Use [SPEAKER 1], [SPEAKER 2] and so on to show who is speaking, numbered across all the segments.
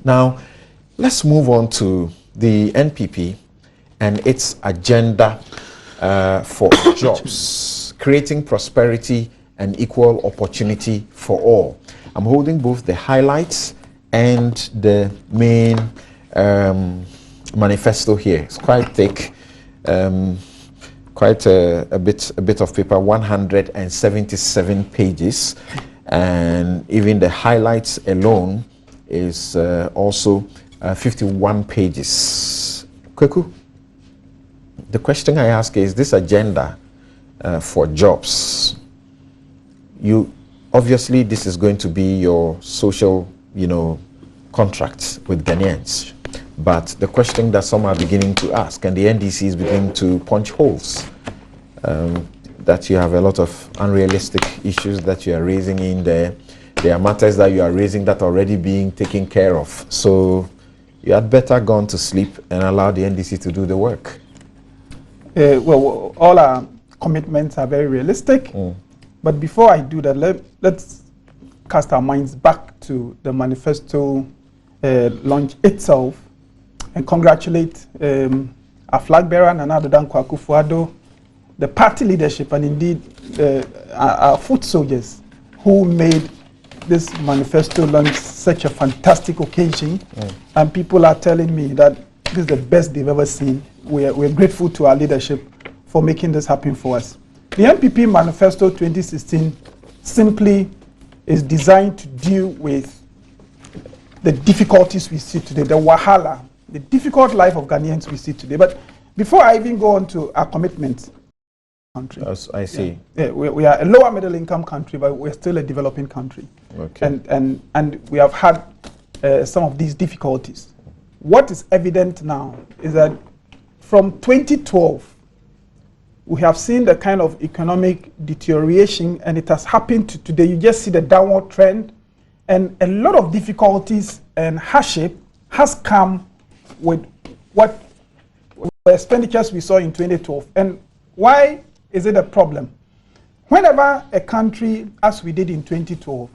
[SPEAKER 1] Now, let's move on to the NPP and its agenda for jobs, creating prosperity and equal opportunity for all. I'm holding both the highlights and the main manifesto here. It's quite thick, quite a bit of paper, 177 pages, and even the highlights alone is also 51 pages. Kweku, the question I ask is, this agenda for jobs, you obviously this is going to be your social, contract with Ghanaians. But the question that some are beginning to ask, and the NDC is beginning to punch holes, that you have a lot of unrealistic issues that you are raising in there. There are matters that you are raising that are already being taken care of. So you had better gone to sleep and allow the NDC to do the work.
[SPEAKER 2] Well, all our commitments are very realistic. But before I do that, let's cast our minds back to the manifesto launch itself and congratulate our flag bearer, Nana Addo Dankwa Akufo-Addo, the party leadership, and indeed our foot soldiers who made this manifesto launch such a fantastic occasion. And people are telling me that this is the best they've ever seen. We're grateful to our leadership for making this happen for us. The NPP Manifesto 2016 simply is designed to deal with the difficulties we see today, the wahala, the difficult life of Ghanaians we see today. But before I even go on to our commitments, country.
[SPEAKER 1] As I see.
[SPEAKER 2] Yeah, we are a lower middle income country, but we're still a developing country.
[SPEAKER 1] Okay.
[SPEAKER 2] And we have had some of these difficulties. What is evident now is that from 2012, we have seen the kind of economic deterioration, and it has happened to today. You just see the downward trend, and a lot of difficulties and hardship has come with what the expenditures we saw in 2012. And why is it a problem? Whenever a country, as we did in 2012,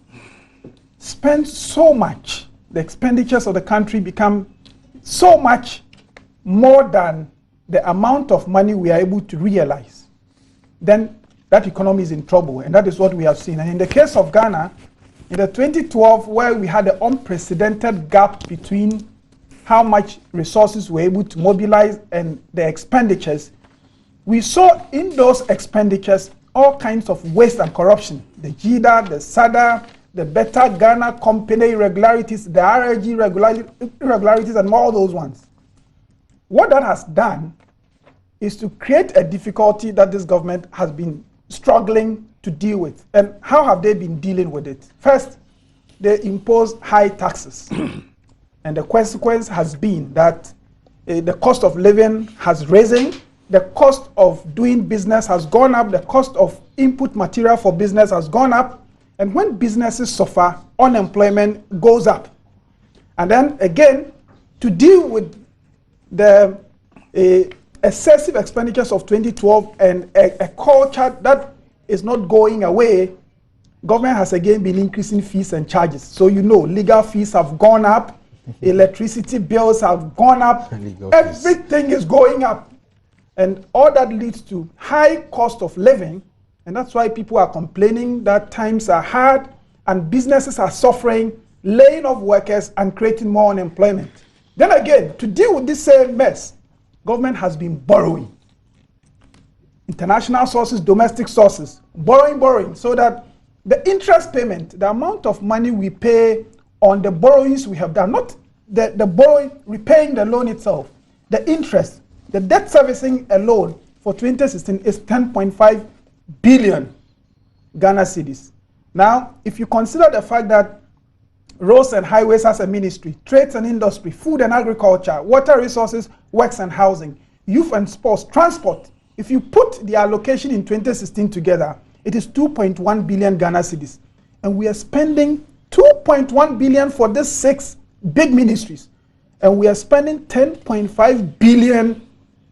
[SPEAKER 2] spends so much, the expenditures of the country become so much more than the amount of money we are able to realize, then that economy is in trouble, and that is what we have seen. And in the case of Ghana, in the 2012, where we had an unprecedented gap between how much resources we were able to mobilize and the expenditures, we saw in those expenditures all kinds of waste and corruption. The JIDA, the SADA, the Better Ghana Company irregularities, the RIG irregularities, and all those ones. What that has done is to create a difficulty that this government has been struggling to deal with. And how have they been dealing with it? First, they impose high taxes. And the consequence has been that the cost of living has risen, the cost of doing business has gone up, the cost of input material for business has gone up, and when businesses suffer, unemployment goes up. And then again, to deal with the excessive expenditures of 2012 and a culture that is not going away, government has again been increasing fees and charges. So legal fees have gone up, electricity bills have gone up, everything is going up. And all that leads to high cost of living, and that's why people are complaining that times are hard and businesses are suffering, laying off workers and creating more unemployment. Then again, to deal with this same mess, government has been borrowing. International sources, domestic sources, borrowing, so that the interest payment, the amount of money we pay on the borrowings we have done, not the borrowing, repaying the loan itself, the interest, the debt servicing alone for 2016 is 10.5 billion Ghana cedis. Now, if you consider the fact that roads and highways as a ministry, trades and industry, food and agriculture, water resources, works and housing, youth and sports, transport, if you put the allocation in 2016 together, it is 2.1 billion Ghana cedis. And we are spending 2.1 billion for these 6 big ministries. And we are spending 10.5 billion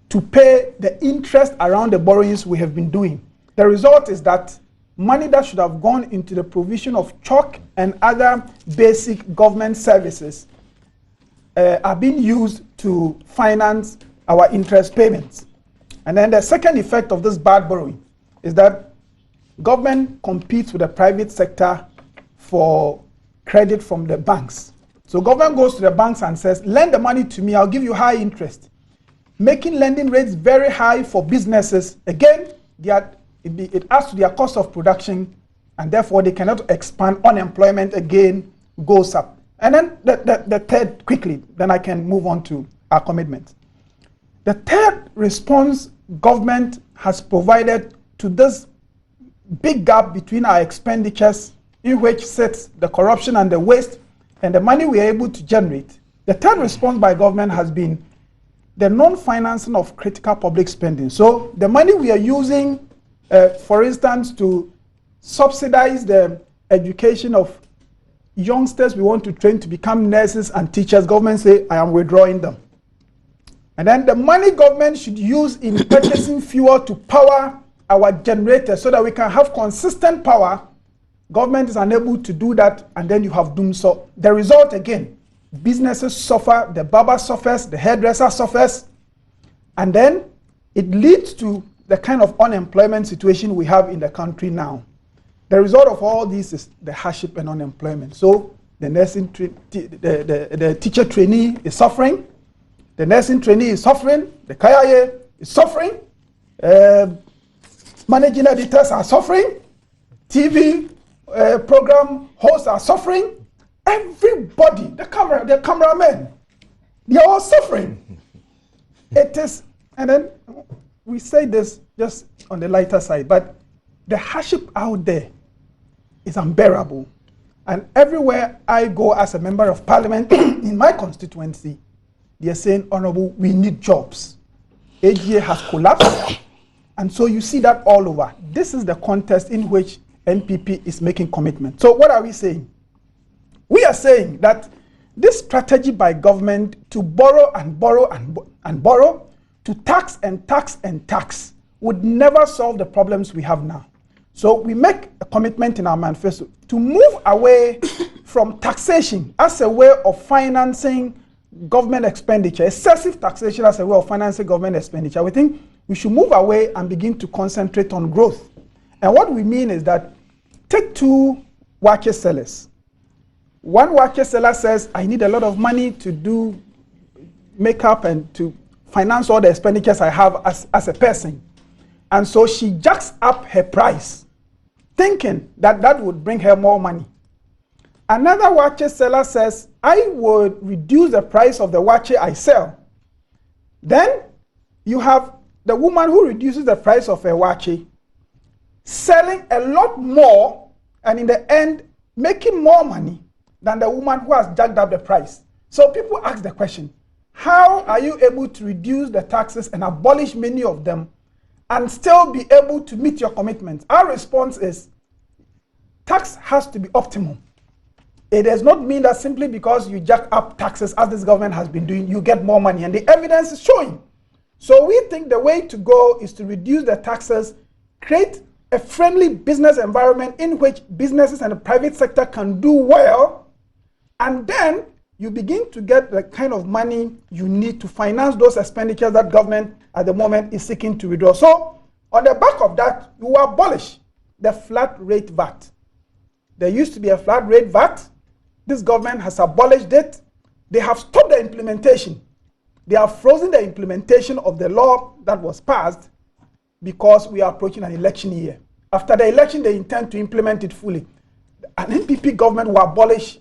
[SPEAKER 2] to pay the interest around the borrowings we have been doing. The result is that money that should have gone into the provision of chalk and other basic government services are being used to finance our interest payments. And then the second effect of this bad borrowing is that government competes with the private sector for credit from the banks. So government goes to the banks and says, lend the money to me, I'll give you high interest. Making lending rates very high for businesses. Again, it adds to their cost of production, and therefore they cannot expand. Unemployment again goes up. And then the third, quickly, then I can move on to our commitment. The third response government has provided to this big gap between our expenditures, in which sits the corruption and the waste and the money we are able to generate. The third response by government has been the non-financing of critical public spending. So the money we are using, for instance, to subsidize the education of youngsters we want to train to become nurses and teachers, government say, I am withdrawing them. And then the money government should use in purchasing fuel to power our generators so that we can have consistent power, government is unable to do that, and then you have doom. So the result again, businesses suffer, the barber suffers, the hairdresser suffers, and then it leads to the kind of unemployment situation we have in the country now. The result of all this is the hardship and unemployment. So the nursing, the teacher trainee is suffering, the nursing trainee is suffering, the KIA is suffering, managing editors are suffering, TV program hosts are suffering, everybody, the cameramen, they are all suffering. It is, and then we say this just on the lighter side, but the hardship out there is unbearable. And everywhere I go as a member of parliament in my constituency, they are saying, Honorable, we need jobs. AGA has collapsed. And so you see that all over. This is the context in which NPP is making commitment. So what are we saying? We are saying that this strategy by government to borrow and borrow and borrow, to tax and tax and tax, would never solve the problems we have now. So we make a commitment in our manifesto to move away from taxation as a way of financing government expenditure, excessive taxation as a way of financing government expenditure. We think we should move away and begin to concentrate on growth. And what we mean is that take two watches sellers. One watches seller says, I need a lot of money to do makeup and to finance all the expenditures I have as a person. And so she jacks up her price, thinking that that would bring her more money. Another watches seller says, I would reduce the price of the watch I sell. Then you have the woman who reduces the price of her watch, selling a lot more, and in the end, making more money than the woman who has jacked up the price. So people ask the question, how are you able to reduce the taxes and abolish many of them and still be able to meet your commitments? Our response is, tax has to be optimum. It does not mean that simply because you jack up taxes, as this government has been doing, you get more money, and the evidence is showing. So we think the way to go is to reduce the taxes, create a friendly business environment in which businesses and the private sector can do well, and then you begin to get the kind of money you need to finance those expenditures that government at the moment is seeking to withdraw. So on the back of that, you abolish the flat rate VAT. There used to be a flat rate VAT. This government has abolished it. They have stopped the implementation. They have frozen the implementation of the law that was passed because we are approaching an election year. After the election, they intend to implement it fully. An NPP government will abolish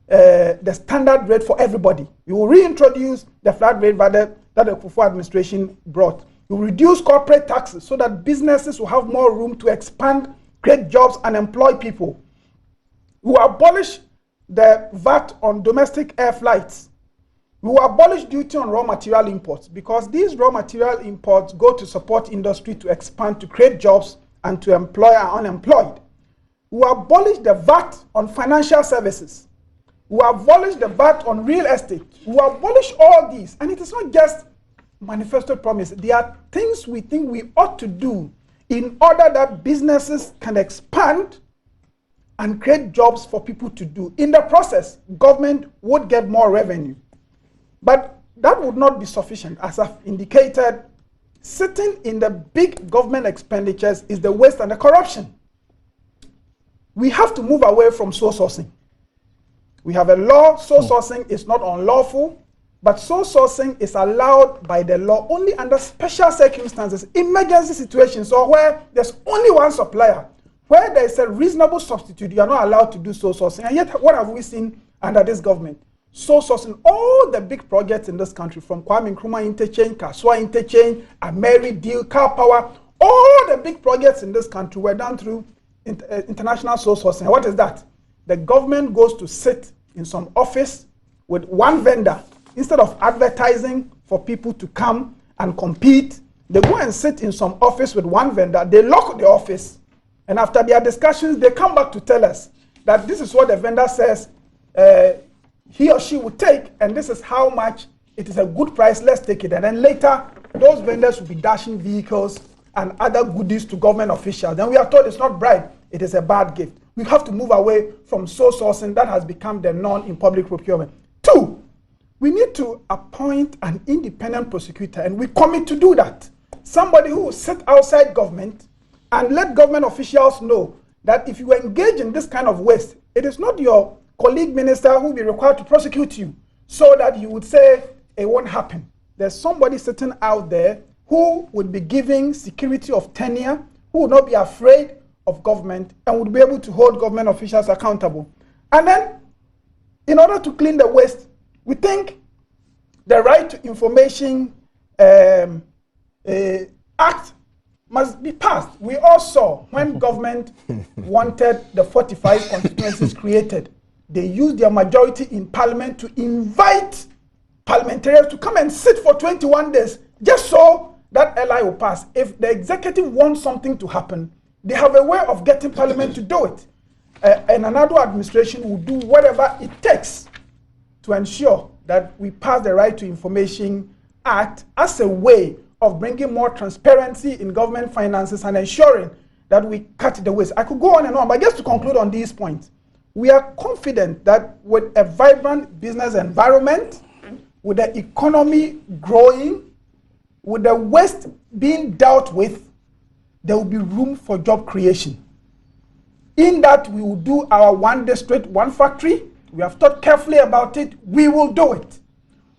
[SPEAKER 2] the standard rate for everybody. You will reintroduce the flat rate VAT that the Kufuor administration brought. You will reduce corporate taxes so that businesses will have more room to expand, create jobs, and employ people. You will abolish the VAT on domestic air flights. We will abolish duty on raw material imports because these raw material imports go to support industry to expand, to create jobs, and to employ our unemployed. We will abolish the VAT on financial services. We will abolish the VAT on real estate. We will abolish all these. And it is not just manifesto promise. There are things we think we ought to do in order that businesses can expand and create jobs for people to do. In the process, government would get more revenue. But that would not be sufficient. As I've indicated, sitting in the big government expenditures is the waste and the corruption. We have to move away from sole sourcing. We have a law, sole sourcing is not unlawful, but sole sourcing is allowed by the law only under special circumstances, emergency situations, or where there's only one supplier. Where there is a reasonable substitute, you are not allowed to do sole sourcing. And yet, what have we seen under this government? Sole sourcing, all the big projects in this country, from Kwame Nkrumah Interchange, Kaswa Interchange, Ameri Deal, Car Power, all the big projects in this country were done through international sole sourcing. What is that? The government goes to sit in some office with one vendor. Instead of advertising for people to come and compete, they go and sit in some office with one vendor. They lock the office. And after their discussions, they come back to tell us that this is what the vendor says he or she would take, and this is how much it is a good price, let's take it. And then later, those vendors will be dashing vehicles and other goodies to government officials. Then we are told it's not bribe, it is a bad gift. We have to move away from sole sourcing that has become the norm in public procurement. 2, we need to appoint an independent prosecutor, and we commit to do that. Somebody who will sit outside government and let government officials know that if you engage in this kind of waste, it is not your colleague minister who will be required to prosecute you, so that you would say it won't happen. There's somebody sitting out there who would be giving security of tenure, who would not be afraid of government and would be able to hold government officials accountable. And then, in order to clean the waste, we think the Right to Information Act must be passed. We all saw when government wanted the 45 constituencies created, they used their majority in parliament to invite parliamentarians to come and sit for 21 days just so that LI will pass. If the executive wants something to happen, they have a way of getting parliament to do it. And another administration will do whatever it takes to ensure that we pass the Right to Information Act as a way of bringing more transparency in government finances and ensuring that we cut the waste. I could go on and on, but just to conclude on these points, we are confident that with a vibrant business environment, with the economy growing, with the waste being dealt with, there will be room for job creation. In that, we will do our one district, one factory. We have thought carefully about it. We will do it.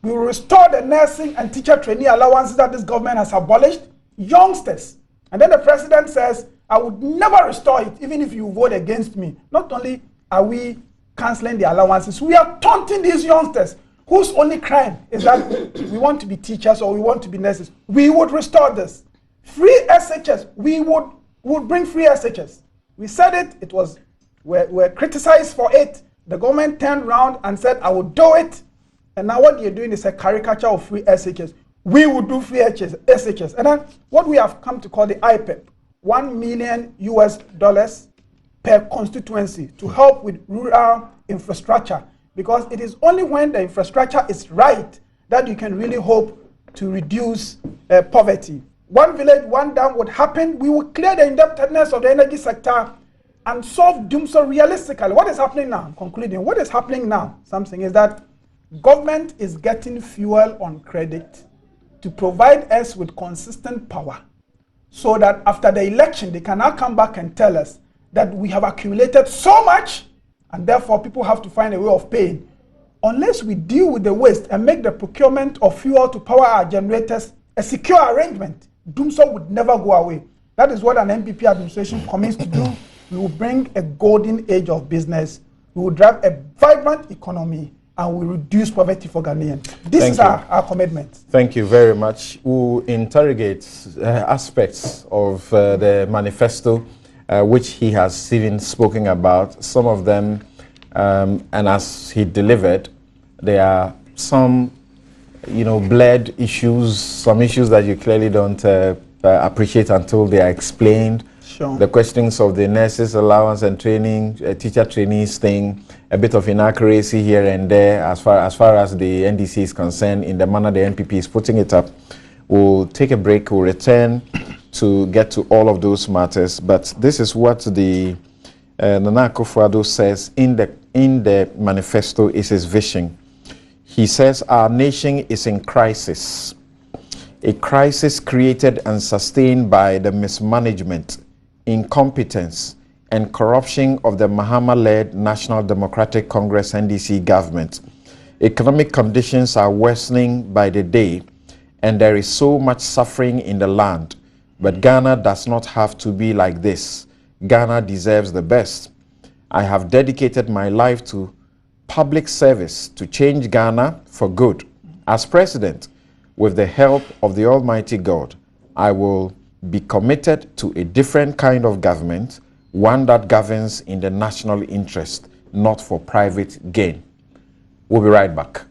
[SPEAKER 2] We will restore the nursing and teacher trainee allowances that this government has abolished. Youngsters. And then the president says, I would never restore it, even if you vote against me. Not only are we cancelling the allowances, we are taunting these youngsters whose only crime is that we want to be teachers or we want to be nurses. We would restore this. Free SHS, we would bring free SHS. We said it, we're criticized for it. The government turned around and said, I will do it. And now what you're doing is a caricature of free SHS. We will do free SHS. And then what we have come to call the IPEP, $1 million per constituency to help with rural infrastructure, because it is only when the infrastructure is right that you can really hope to reduce poverty. One village, one dam would happen. We will clear the indebtedness of the energy sector and solve doom so realistically. What is happening now? I'm concluding. What is happening now, something, is that government is getting fuel on credit to provide us with consistent power, so that after the election, they can now come back and tell us that we have accumulated so much, and therefore people have to find a way of paying. Unless we deal with the waste and make the procurement of fuel to power our generators a secure arrangement, doomsday would never go away. That is what an NPP administration commits to do. We will bring a golden age of business. We will drive a vibrant economy, and we reduce poverty for Ghanaians. This is our commitment.
[SPEAKER 1] Thank you very much. We'll interrogate aspects of the manifesto which he has even spoken about. Some of them, and as he delivered, there are some, blurred issues, some issues that you clearly don't appreciate until they are explained.
[SPEAKER 2] Sure.
[SPEAKER 1] The questions of the nurses allowance and training, teacher trainees thing, a bit of inaccuracy here and there as far as the NDC is concerned in the manner the NPP is putting it up. We'll take a break, we'll return to get to all of those matters. But this is what the Nana Akufo-Addo says in the manifesto is his vision. He says our nation is in crisis. A crisis created and sustained by the mismanagement, incompetence, and corruption of the Mahama-led National Democratic Congress NDC government. Economic conditions are worsening by the day, and there is so much suffering in the land. But Ghana does not have to be like this. Ghana deserves the best. I have dedicated my life to public service to change Ghana for good. As president, with the help of the Almighty God, I will be committed to a different kind of government, one that governs in the national interest, not for private gain. We'll be right back.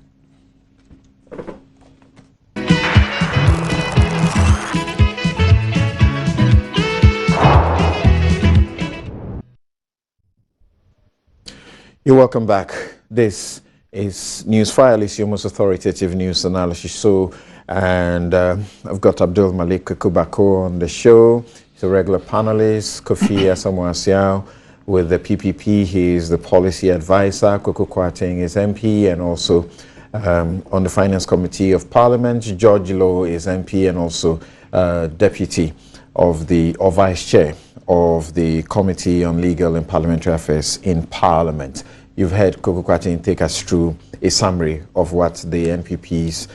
[SPEAKER 1] You're welcome back. This is Newsfile, is your most authoritative news analysis show. And I've got Abdul Malik Kubako on the show. He's a regular panelist. Kofi Asamoah with the PPP. He is the policy advisor. Koko Kwarteng is MP and also on the Finance Committee of Parliament. George Lowe is MP and also deputy of the or vice chair of the Committee on Legal and Parliamentary Affairs in Parliament. You've heard Koko Kwarteng take us through a summary of what the NPP's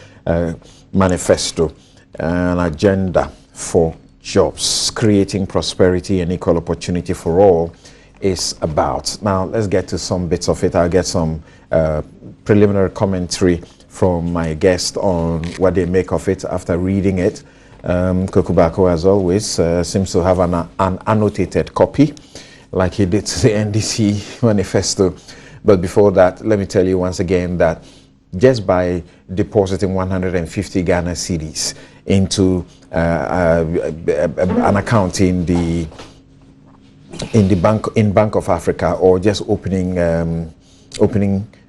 [SPEAKER 1] manifesto, an agenda for jobs, creating prosperity and equal opportunity for all is about. Now, let's get to some bits of it. I'll get some preliminary commentary from my guest on what they make of it after reading it. Kokubako, as always, seems to have an annotated copy, like he did to the NDC manifesto. But before that, let me tell you once again that just by depositing 150 Ghana cedis into an account in Bank of Africa, or just opening an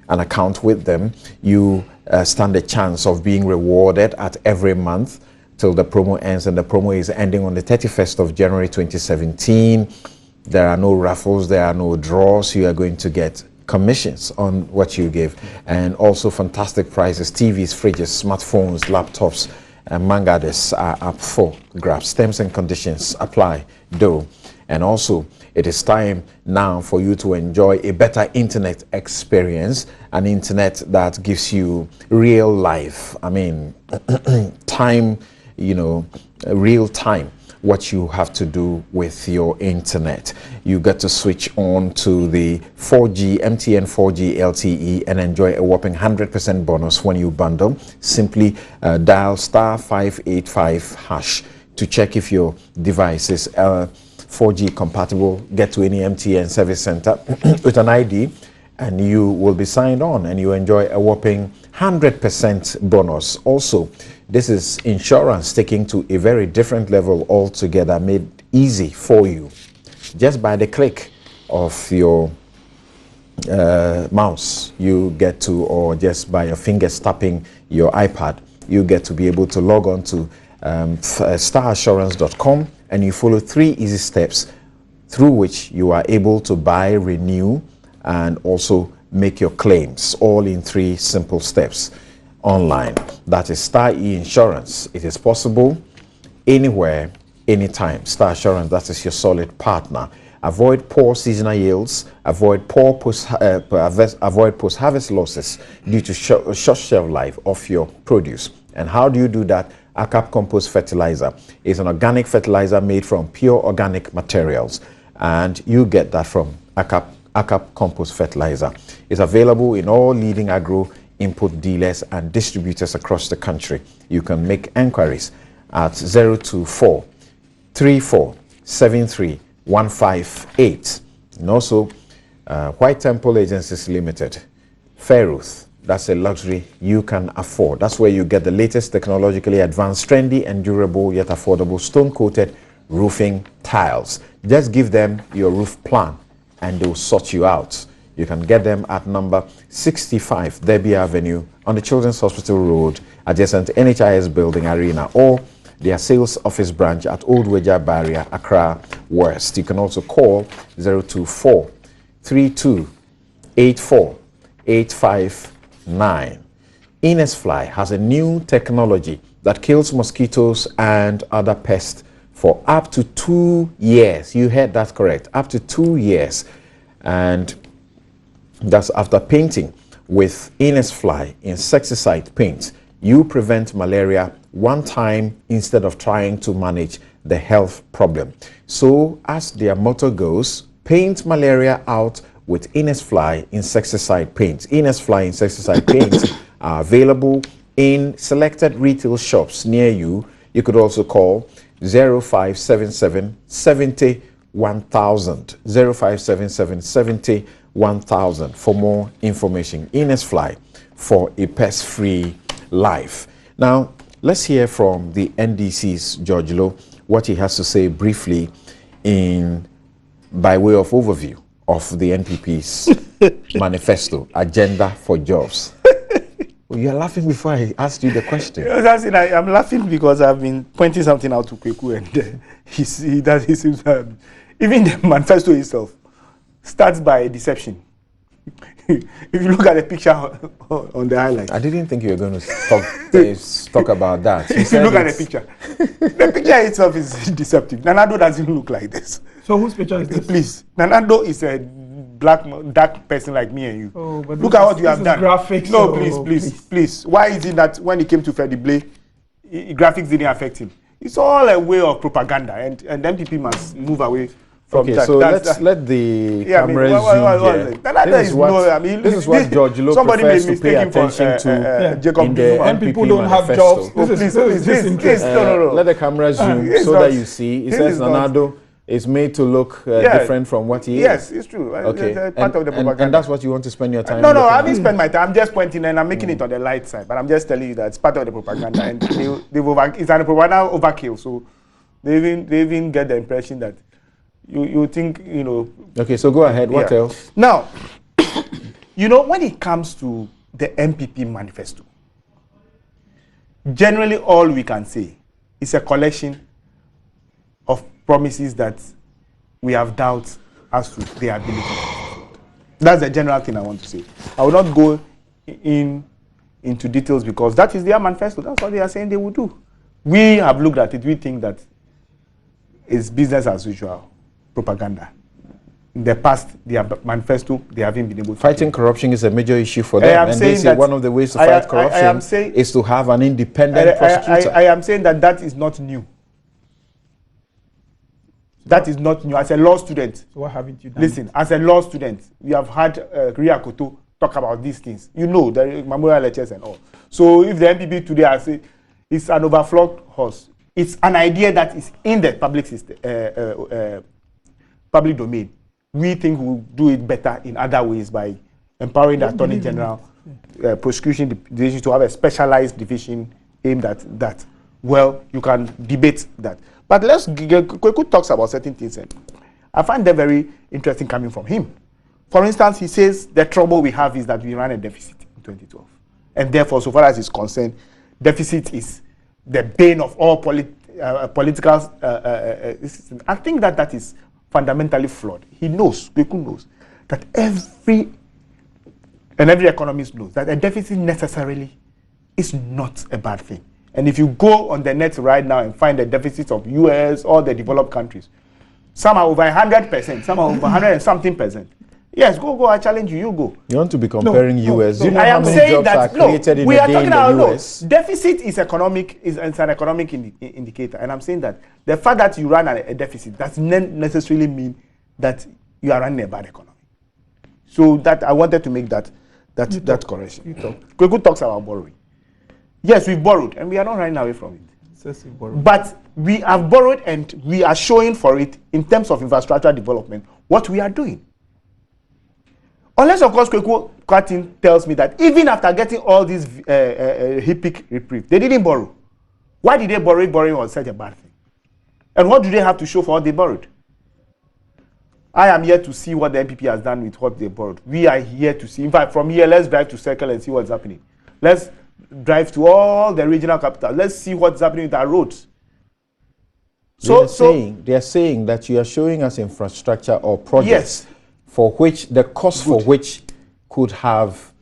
[SPEAKER 1] account with them, you stand a chance of being rewarded at every month till the promo ends, and the promo is ending on the 31st of January 2017. There are no raffles, there are no draws. You are going to get commissions on what you give, and also fantastic prizes: TVs, fridges, smartphones, laptops, and among others are up for grabs. Terms and conditions apply though. And also, it is time now for you to enjoy a better internet experience, an internet that gives you real life. I mean, time, real time, what you have to do with your internet. You get to switch on to the 4G, MTN 4G LTE and enjoy a whopping 100% bonus when you bundle. Simply dial *585# to check if your device is 4G compatible. Get to any MTN service center with an ID and you will be signed on, and you enjoy a whopping 100% bonus. Also, this is insurance taken to a very different level altogether, made easy for you. Just by the click of your mouse, you get to, or just by your fingers tapping your iPad, you get to be able to log on to starassurance.com, and you follow 3 easy steps through which you are able to buy, renew, and also make your claims, all in 3 simple steps online. That is Star E-Insurance. It is possible anywhere, anytime. Star Assurance, that is your solid partner. Avoid poor seasonal yields, avoid post-harvest losses due to short shelf life of your produce. And how do you do that? ACAP Compost Fertilizer is an organic fertilizer made from pure organic materials, and you get that from ACAP Compost Fertilizer. It's available in all leading agro input dealers and distributors across the country. You can make enquiries at 024 34 73 158. And also, White Temple Agencies Limited, Fairruth. That's a luxury you can afford. That's where you get the latest technologically advanced, trendy and durable yet affordable stone-coated roofing tiles. Just give them your roof plan and they'll sort you out. You can get them at number 65 Derby Avenue on the Children's Hospital Road, adjacent to NHIS Building Arena, or their sales office branch at Old Weja Barrier, Accra West. You can also call 024 32 84 859. Ines fly has a new technology that kills mosquitoes and other pests for up to 2 years. You heard that correct, up to 2 years. And that's after painting with Ines fly insecticide paint. You prevent malaria one time instead of trying to manage the health problem. So as their motto goes, paint malaria out with Ines fly insecticide paint. Ines fly insecticide paints are available in selected retail shops near you. You could also call 0577 70 1000, 0577 70 1000 for more information. Ines fly for a pest-free life. Now, let's hear from the NDC's George Low, what he has to say briefly by way of overview of the NPP's manifesto, Agenda for Jobs. Well, you're laughing before I asked you the question.
[SPEAKER 3] I'm laughing because I've been pointing something out to Kweku, and he seems even the manifesto itself starts by deception. If you look at the picture on the highlight.
[SPEAKER 1] I didn't think you were going to talk about that.
[SPEAKER 3] If you look at the picture itself is deceptive. Nanado doesn't look like this.
[SPEAKER 2] So whose picture is this?
[SPEAKER 3] Please, Nanado is a dark person like me and you.
[SPEAKER 2] Oh, but
[SPEAKER 3] look at what you have done.
[SPEAKER 2] Graphics,
[SPEAKER 3] no, please. Why is it that when it came to Fedi Blay, graphics didn't affect him? It's all a way of propaganda, and MPP must move away from
[SPEAKER 1] okay,
[SPEAKER 3] that.
[SPEAKER 1] So let the cameras zoom here. This is what George Low prefers to pay attention to
[SPEAKER 3] Jacob
[SPEAKER 1] in the
[SPEAKER 2] and people
[SPEAKER 1] NPP
[SPEAKER 2] don't have
[SPEAKER 1] manifesto.
[SPEAKER 2] jobs. This
[SPEAKER 3] no.
[SPEAKER 1] Let the camera zoom so that you see. It says Nanado is made to look different from what he is.
[SPEAKER 3] Yes, it's true.
[SPEAKER 1] Okay,
[SPEAKER 3] part of the propaganda.
[SPEAKER 1] And that's what you want to spend your time
[SPEAKER 3] No, I didn't spend my time. I'm just pointing and I'm making it on the light side. But I'm just telling you that it's part of the propaganda. And it's a propaganda overkill. So they even get the impression that you think,
[SPEAKER 1] Okay, so go ahead. What else?
[SPEAKER 3] Now, when it comes to the NPP manifesto, generally all we can say is a collection of promises that we have doubts as to their ability. That's the general thing I want to say. I will not go into details because that is their manifesto. That's what they are saying they will do. We have looked at it. We think that it's business as usual propaganda. In the past, their manifesto, they haven't been able to
[SPEAKER 1] fighting corruption is a major issue for them. And they say one of the ways to fight corruption is to have an independent prosecutor.
[SPEAKER 3] I am saying that is not new. That is not new. As a law student,
[SPEAKER 2] so what haven't you done?
[SPEAKER 3] Listen, as a law student, we have had Ria Koto talk about these things. The memorial lectures and all. So if the NPP today I say it's an overflowed horse, it's an idea that is in the public system, public domain. We think we'll do it better in other ways by empowering the Attorney General, prosecution division to have a specialized division aimed at that. Well, you can debate that. But Kweku talks about certain things, and I find them very interesting coming from him. For instance, he says the trouble we have is that we ran a deficit in 2012. And therefore, so far as he's concerned, deficit is the bane of all political system. I think that is fundamentally flawed. He knows, Kweku knows, that every economist knows that a deficit necessarily is not a bad thing. And if you go on the net right now and find the deficits of US, all the developed countries, some are over 100%, some are over 100 and something percent. Yes, go, I challenge you, you go.
[SPEAKER 1] You want to be comparing US.
[SPEAKER 3] No,
[SPEAKER 1] you know how many jobs are created in a day in the US?
[SPEAKER 3] Deficit is an economic indicator. And I'm saying that the fact that you run a deficit doesn't necessarily mean that you are running a bad economy. So that I wanted to make that correction. Kweku talks about borrowing. Yes, we've borrowed, and we are not running away from it. But we have borrowed, and we are showing for it in terms of infrastructure development what we are doing. Unless, of course, Kweku tells me that even after getting all these HIPIC reprieve, they didn't borrow. Why did they borrow? Borrowing was such a bad thing. And what do they have to show for what they borrowed? I am here to see what the NPP has done with what they borrowed. We are here to see. In fact, from here, let's drive to Circle and see what's happening. Let's drive to all the regional capitals. Let's see what's happening with our roads.
[SPEAKER 1] They are saying that you are showing us infrastructure or projects for which the cost for which could have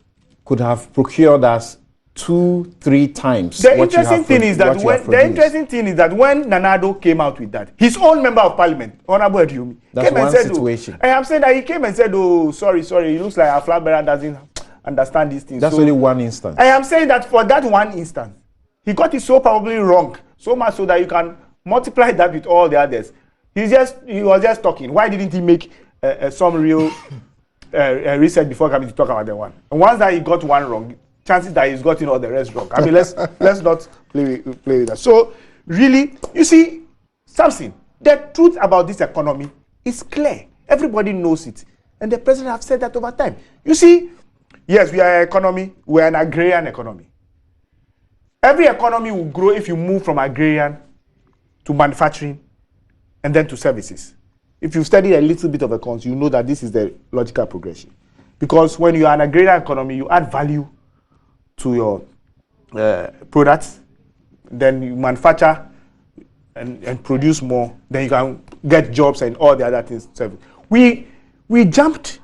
[SPEAKER 1] procured us 2-3 times.
[SPEAKER 3] The interesting thing is that when Nanado came out with that, his own member of parliament, Honorable Ediumi, came and said,
[SPEAKER 1] situation.
[SPEAKER 3] I am saying that he came and said, "Oh, sorry, it looks like our flag bearer doesn't understand these things."
[SPEAKER 1] That's only one instance.
[SPEAKER 3] I am saying that for that one instance, he got it so probably wrong, so much so that you can multiply that with all the others. He was just talking. Why didn't he make some real research before coming to talk about the one? And once that he got one wrong, chances that he's gotten all the rest wrong. I mean, let's not play with that. So really, you see, something. The truth about this economy is clear. Everybody knows it, and the president have said that over time. You see, yes, we are an economy. We are an agrarian economy. Every economy will grow if you move from agrarian to manufacturing and then to services. If you study a little bit of economics, you know that this is the logical progression. Because when you are an agrarian economy, you add value to your products, then you manufacture and produce more, then you can get jobs and all the other things. We jumped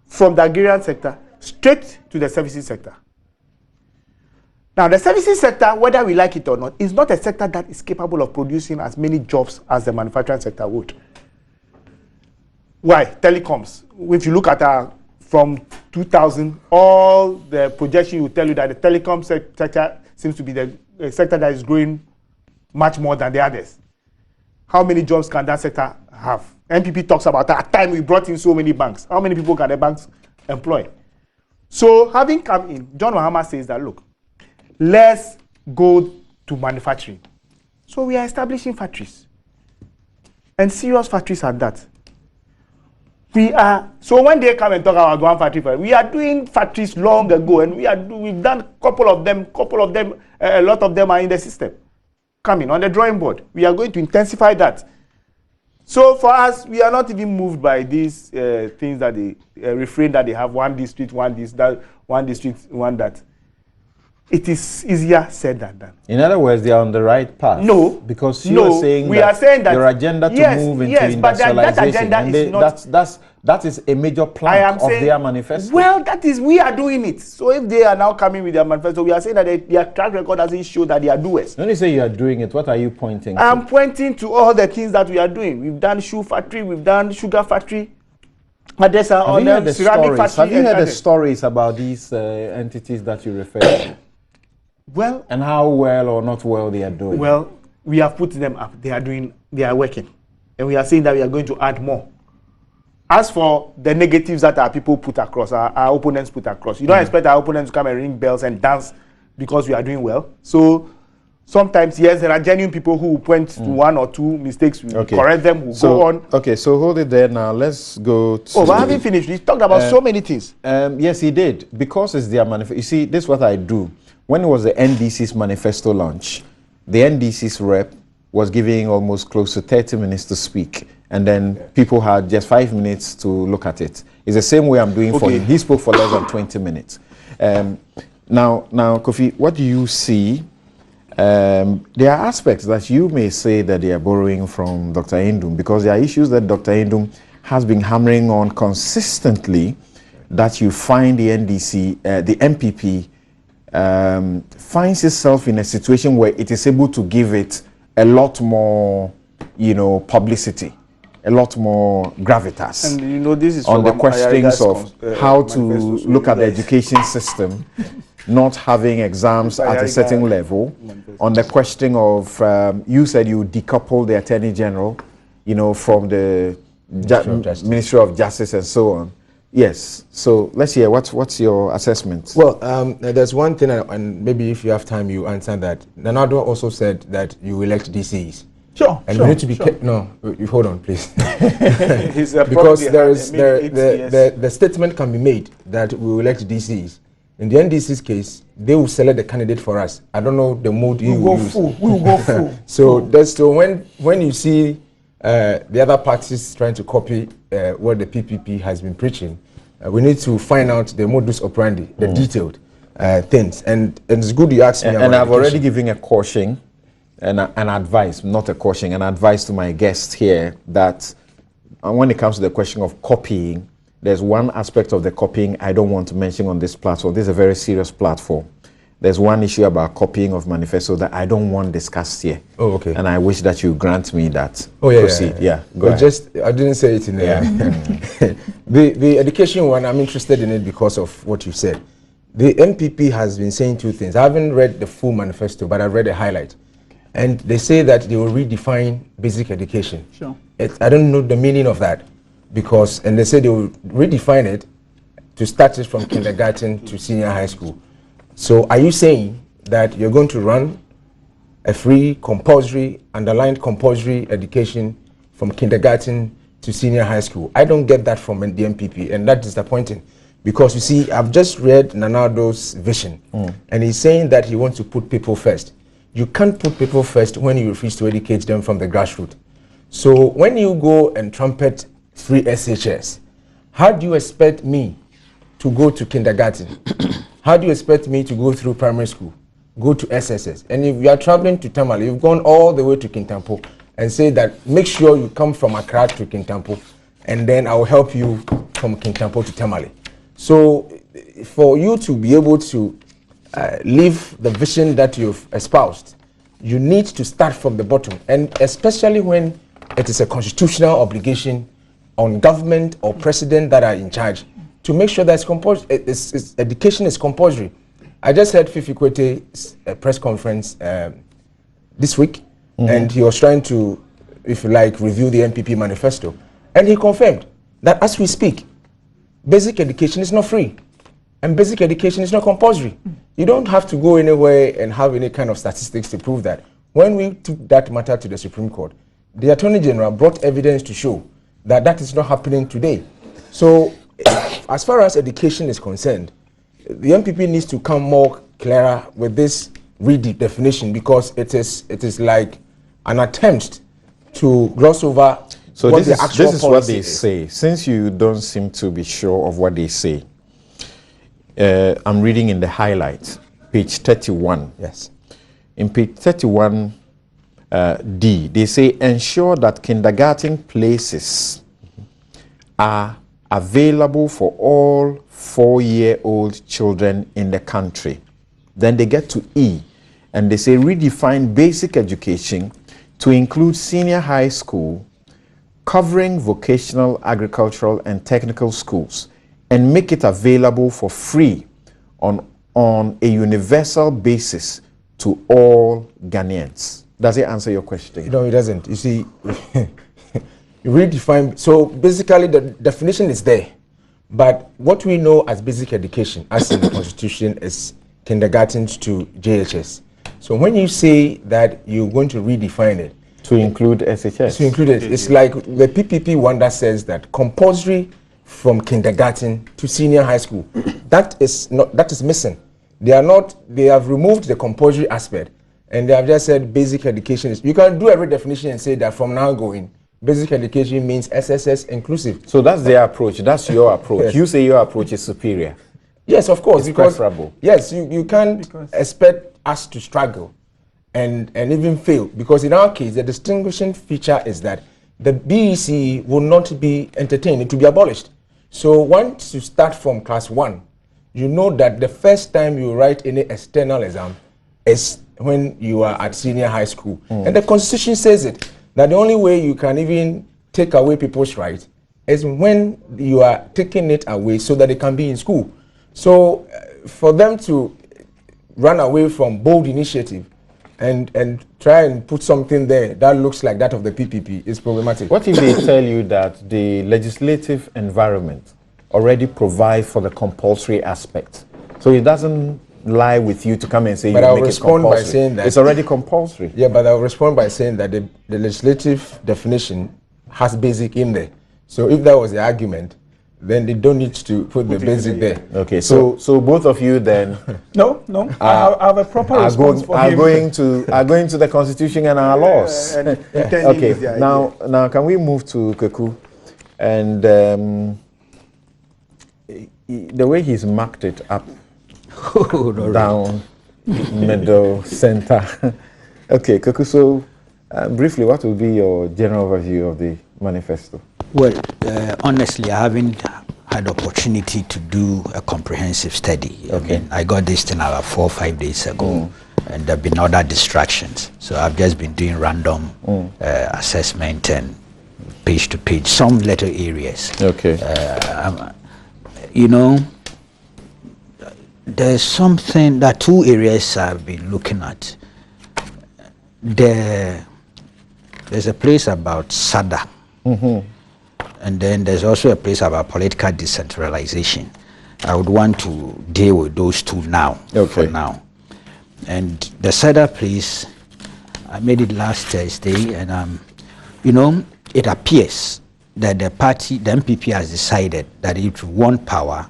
[SPEAKER 3] from the agrarian sector straight to the services sector. Now, the services sector, whether we like it or not, is not a sector that is capable of producing as many jobs as the manufacturing sector would. Why? Telecoms. If you look at from 2000, all the projection will tell you that the telecom sector seems to be the sector that is growing much more than the others. How many jobs can that sector have? NPP talks about at time we brought in so many banks. How many people can the banks employ? So having come in, John Mahama says that, look, let's go to manufacturing. So we are establishing factories. And serious factories at that. So when they come and talk about one factory, we are doing factories long ago, and we've done a couple of them, a lot of them are in the system. Coming on the drawing board. We are going to intensify that. So for us, we are not even moved by these things that they refrain that they have one district, one this, that, one district, one that. It is easier said than done.
[SPEAKER 1] In other words, they are on the right path.
[SPEAKER 3] No,
[SPEAKER 1] because you are saying
[SPEAKER 3] we are saying that
[SPEAKER 1] your agenda to move into industrialization,
[SPEAKER 3] that agenda
[SPEAKER 1] that is a major plank of their manifesto.
[SPEAKER 3] Well, we are doing it. So if they are now coming with their manifesto, we are saying that their track record doesn't show that they are doers.
[SPEAKER 1] When you say you are doing it, what are you pointing to?
[SPEAKER 3] I am pointing to all the things that we are doing. We've done shoe factory, we've done sugar factory.
[SPEAKER 1] Have you heard the stories about these entities that you refer to?
[SPEAKER 3] Well,
[SPEAKER 1] and how well or not well they are doing?
[SPEAKER 3] Well, we have put them up. They are working. And we are saying that we are going to add more. As for the negatives that our people put across, our opponents put across, you don't expect our opponents to come and ring bells and dance because we are doing well. So sometimes, yes, there are genuine people who point to one or two mistakes, we correct them, we'll go on.
[SPEAKER 1] Okay, so hold it there now. Let's go to...
[SPEAKER 3] Oh, but I haven't finished. We talked about so many things.
[SPEAKER 1] Yes, he did. Because it's their manifesto. You see, this is what I do. When it was the NDC's manifesto launch, the NDC's rep was giving almost close to 30 minutes to speak. And then people had just 5 minutes to look at it. It's the same way I'm doing for him. He spoke for less than 20 minutes. Now, Kofi, what do you see? There are aspects that you may say that they are borrowing from Dr. Indum, because there are issues that Dr. Indum has been hammering on consistently that you find the NDC, the NPP, finds itself in a situation where it is able to give it a lot more, publicity, a lot more gravitas.
[SPEAKER 3] And this is
[SPEAKER 1] on the questions of how to look at the education system, not having exams at a certain level, on the question of, you said you decouple the Attorney General, from the Ministry of Justice and so on. Yes. So let's hear what's your assessment?
[SPEAKER 4] Well, there's one thing, and maybe if you have time, you answer that. Nanado also said that you elect DCs.
[SPEAKER 2] Sure.
[SPEAKER 4] And we need to be no. You hold on, please.
[SPEAKER 3] Because
[SPEAKER 4] the statement can be made that we will elect DCs. In the NDC's case, they will select the candidate for us. I don't know the mode you will use.
[SPEAKER 2] We will go full.
[SPEAKER 4] So when you see the other parties trying to copy what the PPP has been preaching, we need to find out the modus operandi, the detailed things. And it's good you asked me about
[SPEAKER 1] and I've already given a caution and an advice, not a caution, an advice to my guest here that when it comes to the question of copying, there's one aspect of the copying I don't want to mention on this platform. This is a very serious platform. there's one issue about copying of manifesto that I don't want discussed here.
[SPEAKER 4] Oh, okay.
[SPEAKER 1] And I wish that you grant me that.
[SPEAKER 4] Oh, yeah.
[SPEAKER 1] Proceed. Yeah. Go
[SPEAKER 4] But
[SPEAKER 1] ahead.
[SPEAKER 4] I didn't say it in there.
[SPEAKER 1] Yeah.
[SPEAKER 4] The education one, I'm interested in it because of what you said. The NPP has been saying two things. I haven't read the full manifesto, but I read a highlight. And they say that they will redefine basic education.
[SPEAKER 2] Sure.
[SPEAKER 4] I don't know the meaning of that, because, and they say they will redefine it to start it from kindergarten to senior high school. So are you saying that you're going to run a free, compulsory, underlined compulsory education from kindergarten to senior high school? I don't get that from the NPP, and that's disappointing. Because you see, I've just read Nanado's vision, and he's saying that he wants to put people first. You can't put people first when you refuse to educate them from the grassroots. So when you go and trumpet free SHS, how do you expect me to go to kindergarten? How do you expect me to go through primary school, go to SSS? And if you are traveling to Tamale, you've gone all the way to Kintampo and say that make sure you come from Accra to Kintampo, and then I will help you from Kintampo to Tamale. So for you to be able to live the vision that you've espoused, you need to start from the bottom, and especially when it is a constitutional obligation on government or president that are in charge to make sure that education is compulsory. I just heard Fifi Kwete's press conference this week, and he was trying to, if you like, review the NPP manifesto, and he confirmed that as we speak, basic education is not free, and basic education is not compulsory. You don't have to go anywhere and have any kind of statistics to prove that. When we took that matter to the Supreme Court, the Attorney General brought evidence to show that that is not happening today. So, as far as education is concerned, the NPP needs to come more clearer with this redefinition, because it is like an attempt to gloss over.
[SPEAKER 1] So
[SPEAKER 4] what
[SPEAKER 1] this is what they
[SPEAKER 4] is.
[SPEAKER 1] say. Since you don't seem to be sure of what they say, I'm reading in the highlights, page 31.
[SPEAKER 4] Yes.
[SPEAKER 1] In page 31, D, they say ensure that kindergarten places are available for all 4-year-old children in the country. Then they get to E, and they say redefine basic education to include senior high school, covering vocational, agricultural, and technical schools, and make it available for free on a universal basis to all Ghanaians. Does it answer your question?
[SPEAKER 4] No, it doesn't. You see, you redefine. So basically, the definition is there, but what we know as basic education, as in the Constitution, is kindergarten to JHS. So when you say that you're going to redefine it,
[SPEAKER 1] to include SHS.
[SPEAKER 4] to include it, it's like the PPP one that says that compulsory from kindergarten to senior high school. That is missing. They have removed the compulsory aspect, and they have just said basic education is. You can do a redefinition and say that from now going, basic education means SSS inclusive.
[SPEAKER 1] So that's their approach. That's your approach.
[SPEAKER 4] Yes.
[SPEAKER 1] You say your approach is superior.
[SPEAKER 4] Yes, of course.
[SPEAKER 1] It's preferable.
[SPEAKER 4] Yes, you can't expect us to struggle and even fail, because in our case, the distinguishing feature is that the BEC will not be entertained, it will be abolished. So once you start from class 1, you know that the first time you write any external exam is when you are at senior high school. And the Constitution says it, that the only way you can even take away people's rights is when you are taking it away so that they can be in school. So for them to run away from bold initiative and try and put something there that looks like that of the PPP is problematic.
[SPEAKER 1] What if they tell you that the legislative environment already provides for the compulsory aspect? So it doesn't lie with you to come and say
[SPEAKER 4] But
[SPEAKER 1] you
[SPEAKER 4] I'll
[SPEAKER 1] make it
[SPEAKER 4] respond by
[SPEAKER 1] compulsory.
[SPEAKER 4] saying that
[SPEAKER 1] it's already compulsory.
[SPEAKER 4] Yeah, but I'll respond by saying that the legislative definition has basic in there. So if that was the argument, then they don't need to put the basic there.
[SPEAKER 1] Okay, so both of you then
[SPEAKER 2] No, I have a proper response for
[SPEAKER 1] are
[SPEAKER 2] him.
[SPEAKER 1] going to the Constitution and our laws. Okay, now can we move to Keku? And the way he's marked it up, down, middle, center. Okay, Keku, so briefly, what will be your general overview of the manifesto?
[SPEAKER 5] Well, honestly, I haven't had opportunity to do a comprehensive study.
[SPEAKER 1] Okay.
[SPEAKER 5] I mean, I got this thing about 4 or 5 days ago, and there have been other distractions. So I've just been doing random assessment and page to page, some little areas.
[SPEAKER 1] Okay.
[SPEAKER 5] You know, there's something, that 2 areas I've been looking at. There's a place about SADA. And then there's also a place about political decentralization. I would want to deal with those 2 now, for now. And the SADA place, I made it last Thursday, and you know, it appears that the party, the NPP, has decided that it will want power,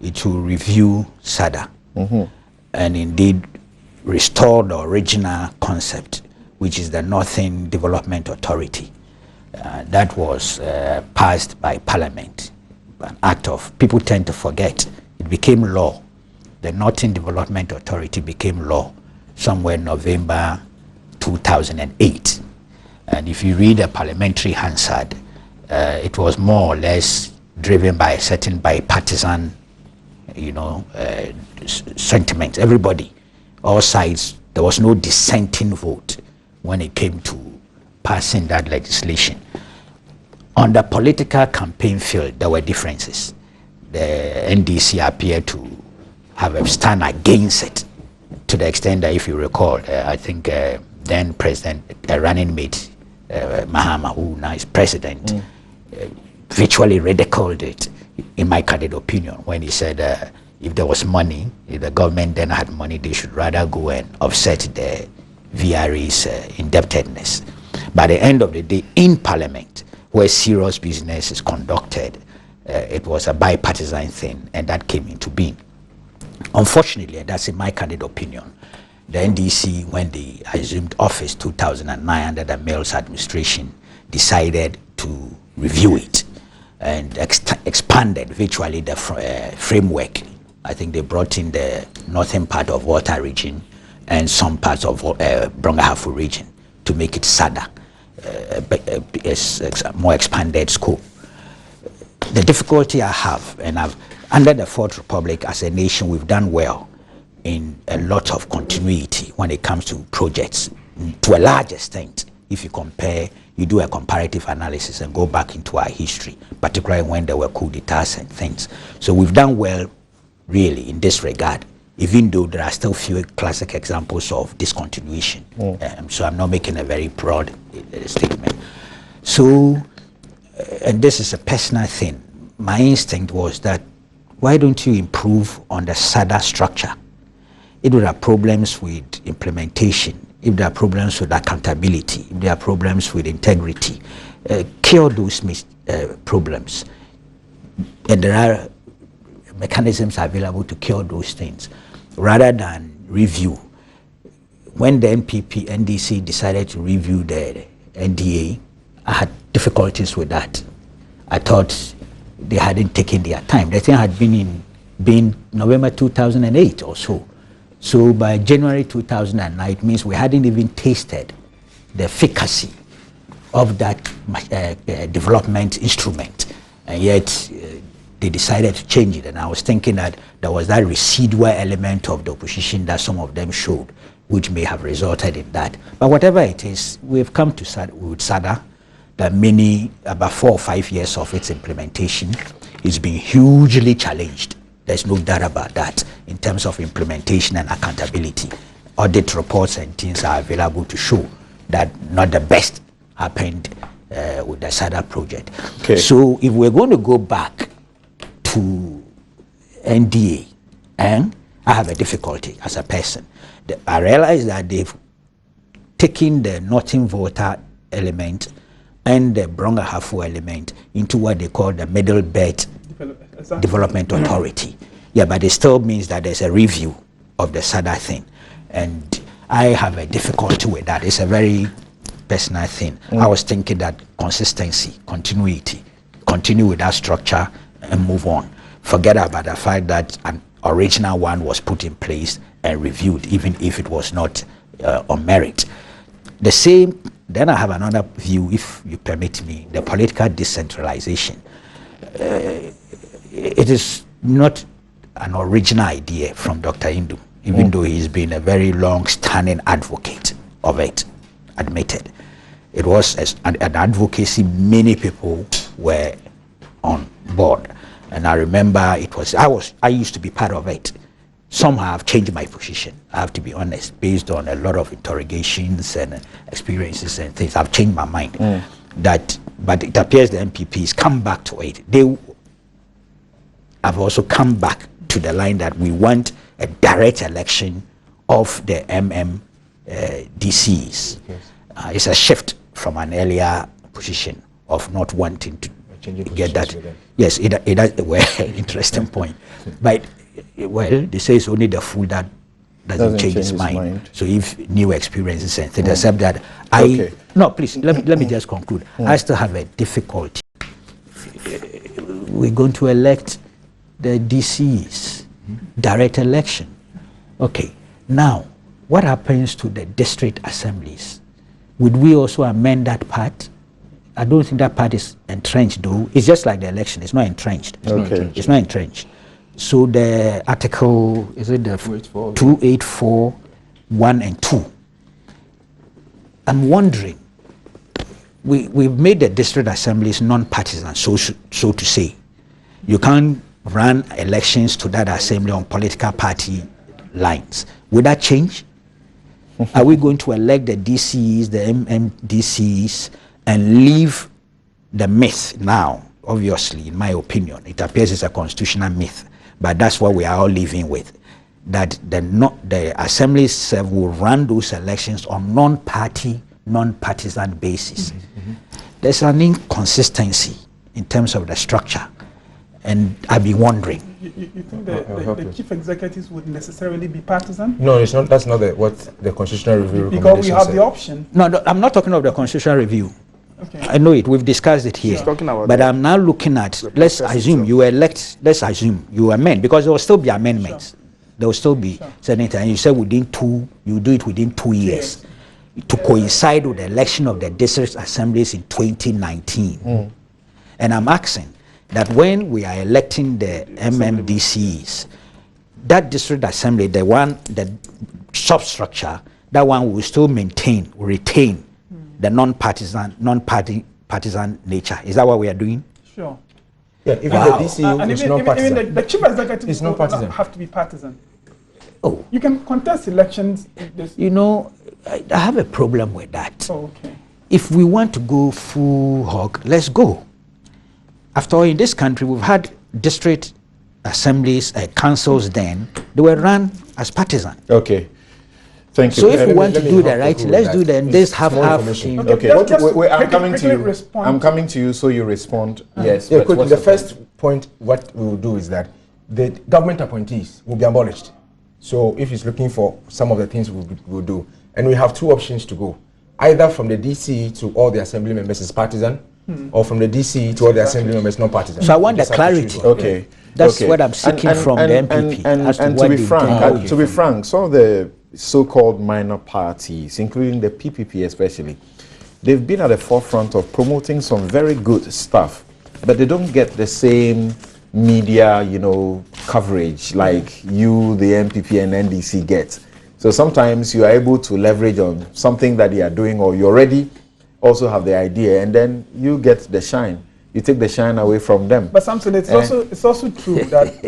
[SPEAKER 5] it will review SADA, and indeed restore the original concept, which is the Northern Development Authority. That was passed by Parliament, an act of, people tend to forget, it became law. The Northern Development Authority became law somewhere in November 2008. And if you read a parliamentary Hansard, it was more or less driven by a certain bipartisan, you know, sentiment. Everybody, all sides, there was no dissenting vote when it came to passing that legislation. On the political campaign field, there were differences. The NDC appeared to have a stand against it, to the extent that, if you recall, I think then President, running mate, Mahama, who now is president, virtually ridiculed it, in my candid opinion, when he said if there was money, if the government then had money, they should rather go and offset the VRA's indebtedness. By the end of the day, in Parliament, where serious business is conducted, it was a bipartisan thing, and that came into being. Unfortunately, and that's in my candid opinion, the NDC, when they assumed office 2009 under the Mills administration, decided to review it and expanded virtually the framework. I think they brought in the northern part of Water region and some parts of Brongahafo region to make it SADA, a more expanded scope. The difficulty I have, and under the Fourth Republic as a nation, we've done well in a lot of continuity when it comes to projects, to a large extent. If you compare, you do a comparative analysis and go back into our history, particularly when there were coup d'etats and things. So we've done well, really, in this regard, even though there are still few classic examples of discontinuation. So I'm not making a very broad statement. So, and this is a personal thing, my instinct was that, why don't you improve on the SADA structure? If there are problems with implementation, if there are problems with accountability, if there are problems with integrity, cure those problems. And there are mechanisms available to cure those things, rather than review. When the NPP, NDC decided to review the NDA, I had difficulties with that. I thought they hadn't taken their time. The thing had been November 2008 or so. So by January 2009, it means we hadn't even tasted the efficacy of that development instrument, and yet they decided to change it. And I was thinking that there was that residual element of the opposition that some of them showed, which may have resulted in that. But whatever it is, we've come to SADA. That about 4 or 5 years of its implementation is being hugely challenged. There's no doubt about that in terms of implementation and accountability. Audit reports and things are available to show that not the best happened with the SADA project. Okay. So if we're going to go back to NDA, and I have a difficulty as a person. I realize that they've taken the Northern Volta element and the Brongahafo element into what they call the Middle Belt Development Authority. Yeah, but it still means that there's a review of the SADA thing. And I have a difficulty with that. It's a very personal thing. I was thinking that consistency, continuity, continue with that structure and move on. Forget about the fact that an original one was put in place and reviewed, even if it was not on merit. The same, then I have another view, if you permit me, the political decentralization. it is not an original idea from Dr. Indu, even though he's been a very long-standing advocate of it, admitted. It was an advocacy many people were on board. And I remember I used to be part of it. Somehow I've changed my position, I have to be honest, based on a lot of interrogations and experiences and things. I've changed my mind. But it appears the NPPs come back to it. They have also come back to the line that we want a direct election of the MMDCs. It's a shift from an earlier position of not wanting to get that. Yes, it well, interesting point. But well, they say it's only the fool that doesn't change his mind. So if new experiences and things, except that no, please let me just conclude. I still have a difficulty. We're going to elect the DCs, direct election. Okay, now what happens to the district assemblies? Would we also amend that part? I don't think that part is entrenched, though. It's just like the election. It's not entrenched. It's not entrenched. So the article, is it the 284, 1 and 2? I'm wondering, we've made the district assemblies non-partisan, so to say. You can't run elections to that assembly on political party lines. Will that change? Are we going to elect the DCs, the MMDCs, and leave the myth now? Obviously, in my opinion, it appears it's a constitutional myth, but that's what we are all living with, that the assemblies will run those elections on non-party, non-partisan basis. There's an inconsistency in terms of the structure, and I've been wondering.
[SPEAKER 2] You think the chief executives would necessarily be partisan?
[SPEAKER 4] No, it's not. That's not what the constitutional review
[SPEAKER 2] because we have the option.
[SPEAKER 5] No, I'm not talking of the constitutional review.
[SPEAKER 2] Okay.
[SPEAKER 5] I know it. We've discussed it here. But I'm now looking at, let's assume you elect, let's assume you amend, because there will still be amendments. There will still be certain things. And you said you do it within 2 years to coincide with the election of the district assemblies in 2019. And I'm asking that when we are electing the MMDCs, that district assembly, the substructure, that one will still retain the non-partisan nature. Is that what we are doing?
[SPEAKER 2] Sure.
[SPEAKER 4] Yeah, even the DC is non-partisan.
[SPEAKER 2] Even the chief executive
[SPEAKER 4] is non-partisan.
[SPEAKER 2] Have to be partisan.
[SPEAKER 5] Oh.
[SPEAKER 2] You can contest elections.
[SPEAKER 5] You know, I have a problem with that.
[SPEAKER 2] Oh, okay.
[SPEAKER 5] If we want to go full hog, let's go. After all, in this country, we've had district assemblies, councils then, they were run as partisan.
[SPEAKER 1] Okay. Thank you.
[SPEAKER 5] So if we want to do the right thing, let's do that. This half.
[SPEAKER 1] Okay. I'm coming to you, so you respond. Yes.
[SPEAKER 4] Yeah, quickly, the first point, what we will do is that the government appointees will be abolished. So if he's looking for some of the things we'll do, and we have two options to go, either from the DC to all the assembly members is partisan, or from the DC to all the assembly members non-partisan.
[SPEAKER 5] So I want the clarity.
[SPEAKER 1] Okay.
[SPEAKER 5] That's what I'm seeking from the NPP.
[SPEAKER 1] And to be frank, some of the so-called minor parties, including the PPP especially, they've been at the forefront of promoting some very good stuff, but they don't get the same media, coverage like you, the NPP and NDC get. So sometimes you are able to leverage on something that they are doing, or you already also have the idea, and then you get the shine. You take the shine away from them.
[SPEAKER 2] But Samson, it's also true that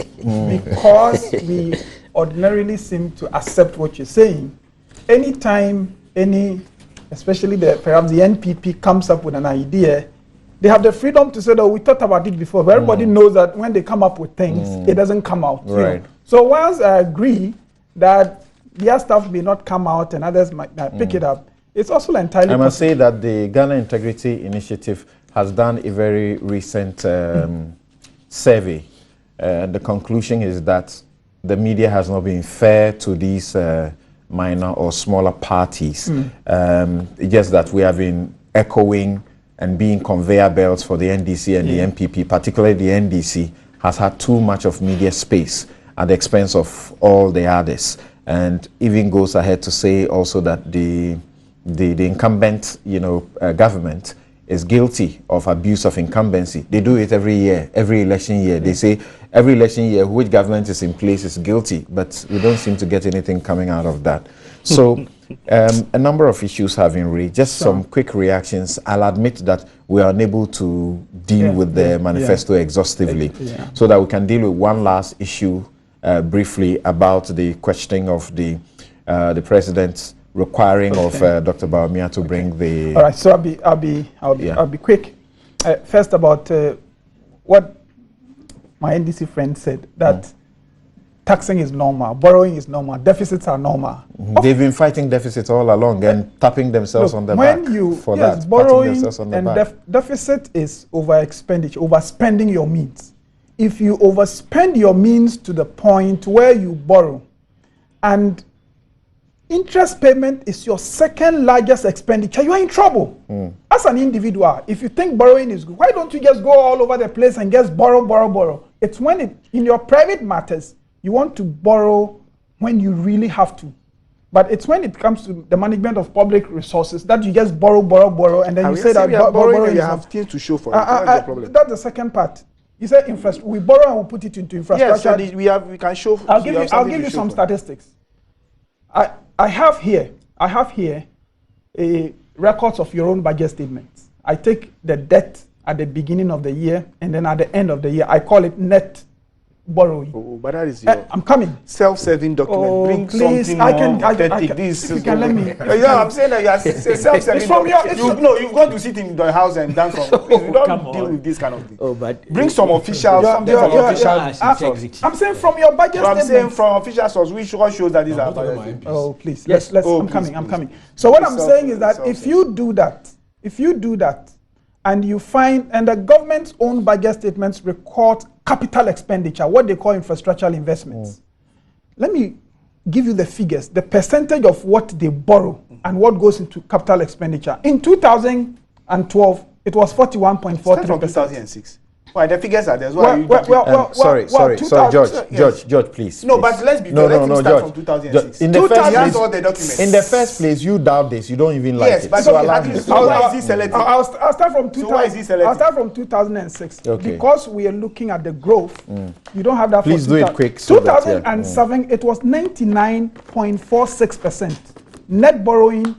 [SPEAKER 2] because we ordinarily seem to accept what you're saying, anytime especially perhaps the NPP comes up with an idea, they have the freedom to say, we thought about it before. But everybody knows that when they come up with things, it doesn't come out.
[SPEAKER 1] Right.
[SPEAKER 2] So once I agree that their stuff may not come out and others might pick it up, it's also entirely
[SPEAKER 1] I must say that the Ghana Integrity Initiative has done a very recent survey. The conclusion is that the media has not been fair to these minor or smaller parties. It's just that we have been echoing and being conveyor belts for the NDC and the NPP, particularly the NDC, has had too much of media space at the expense of all the others. And even goes ahead to say also that the incumbent, government is guilty of abuse of incumbency. They do it every year, every election year. They say every election year which government is in place is guilty, but we don't seem to get anything coming out of that. So a number of issues have been raised. Just some quick reactions. I'll admit that we are unable to deal with the manifesto exhaustively, so that we can deal with one last issue briefly about the questioning of the president's requiring of Dr. Bawumia to bring the.
[SPEAKER 2] All right, so I'll be quick. First, about what my NDC friend said, that taxing is normal, borrowing is normal, deficits are normal.
[SPEAKER 1] They've been fighting deficits all along and tapping themselves on the back for that.
[SPEAKER 2] Borrowing and deficit is over expenditure, overspending your means. If you overspend your means to the point where you borrow, and interest payment is your second largest expenditure, you are in trouble. As an individual, if you think borrowing is good, why don't you just go all over the place and just borrow? It's when in your private matters, you want to borrow when you really have to. But it's when it comes to the management of public resources that you just borrow, and then you say that borrowing,
[SPEAKER 3] you have things to show for it. That's the problem.
[SPEAKER 2] That's the second part. You said we borrow and we put it into infrastructure.
[SPEAKER 3] Yes, we can show.
[SPEAKER 2] I'll give you some statistics. I have here records of your own budget statements. I take the debt at the beginning of the year and then at the end of the year. I call it net borrowing.
[SPEAKER 3] But that is your
[SPEAKER 2] I'm coming.
[SPEAKER 3] Self-serving document. Bring
[SPEAKER 2] please,
[SPEAKER 3] something
[SPEAKER 2] I can,
[SPEAKER 3] more authentic.
[SPEAKER 2] If you can let me.
[SPEAKER 3] I'm saying that you are self-serving. You've gone to sit in the house and dance on. Please, we don't deal with this kind of thing.
[SPEAKER 5] But
[SPEAKER 3] bring some official, something from official.
[SPEAKER 2] I'm saying from your budget statement.
[SPEAKER 3] I'm saying from official source, which shows that these are budget.
[SPEAKER 2] Oh, please. Yes. I'm coming. So what I'm saying is that if you do that, and you find, and the government's own budget statements record capital expenditure, what they call infrastructural investments. Let me give you the figures, the percentage of what they borrow and what goes into capital expenditure. In 2012, it was 41.43%.
[SPEAKER 3] From 2006. Why the figures are there?
[SPEAKER 1] Sorry, George, please.
[SPEAKER 3] No, but let's be fair. Let him start from 2006.
[SPEAKER 1] In the first place, you doubt this. You don't even like it.
[SPEAKER 3] But
[SPEAKER 1] so
[SPEAKER 3] why is he selected?
[SPEAKER 2] I'll start from 2000.
[SPEAKER 3] So why is he selected?
[SPEAKER 2] I'll start from 2006
[SPEAKER 1] okay.
[SPEAKER 2] Because we are looking at the growth. You don't have that.
[SPEAKER 1] Please do it quick.
[SPEAKER 2] 2007, it was 99.46% net borrowing,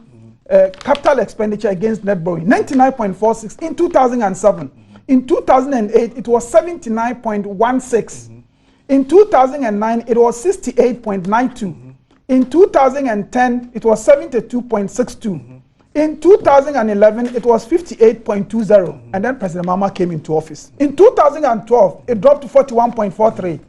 [SPEAKER 2] capital expenditure against net borrowing. 99.46 in 2007. In 2008, it was 79.16. In 2009, it was 68.92. In 2010, it was 72.62. In 2011, it was 58.20. And then President Mahama came into office. In 2012, it dropped to 41.43.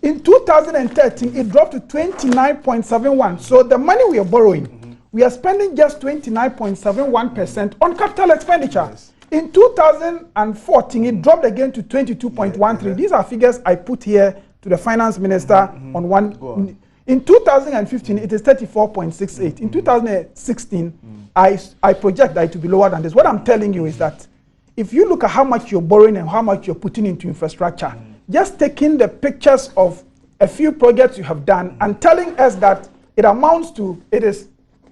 [SPEAKER 2] In 2013, it dropped to 29.71. So the money we are borrowing, we are spending just 29.71% on capital expenditure. Yes. In 2014, it dropped again to 22.13. These are figures I put here to the finance minister on one. In 2015, it is 34.68. In 2016, I project that it will be lower than this. What I'm telling you is that if you look at how much you're borrowing and how much you're putting into infrastructure, just taking the pictures of a few projects you have done and telling us that it amounts to, it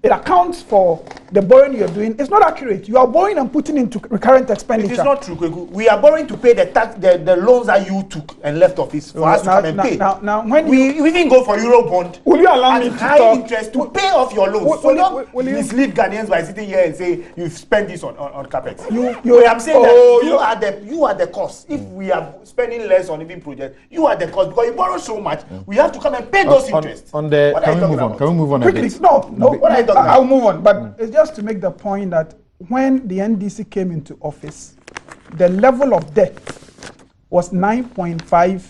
[SPEAKER 2] accounts for the borrowing you're doing. It's not accurate. You are borrowing and putting into recurrent expenditure.
[SPEAKER 3] It is not true, Kweku. We are borrowing to pay the tax, the loans that you took and left office for us to come and pay.
[SPEAKER 2] Now, when
[SPEAKER 3] we even go for Eurobond.
[SPEAKER 2] Will you allow me to
[SPEAKER 3] high
[SPEAKER 2] talk?
[SPEAKER 3] Interest to pay off your loans. So don't mislead Ghanaians by sitting here and say you've spent this on capex. I'm saying that you are the cost. If we are spending less on even projects, you are the cost because you borrow so much. We have to come and pay those interests.
[SPEAKER 1] Can we move on?
[SPEAKER 2] Quickly, no. What are you talking about? I'll move on, but it's just to make the point that when the NDC came into office, the level of debt was 9.5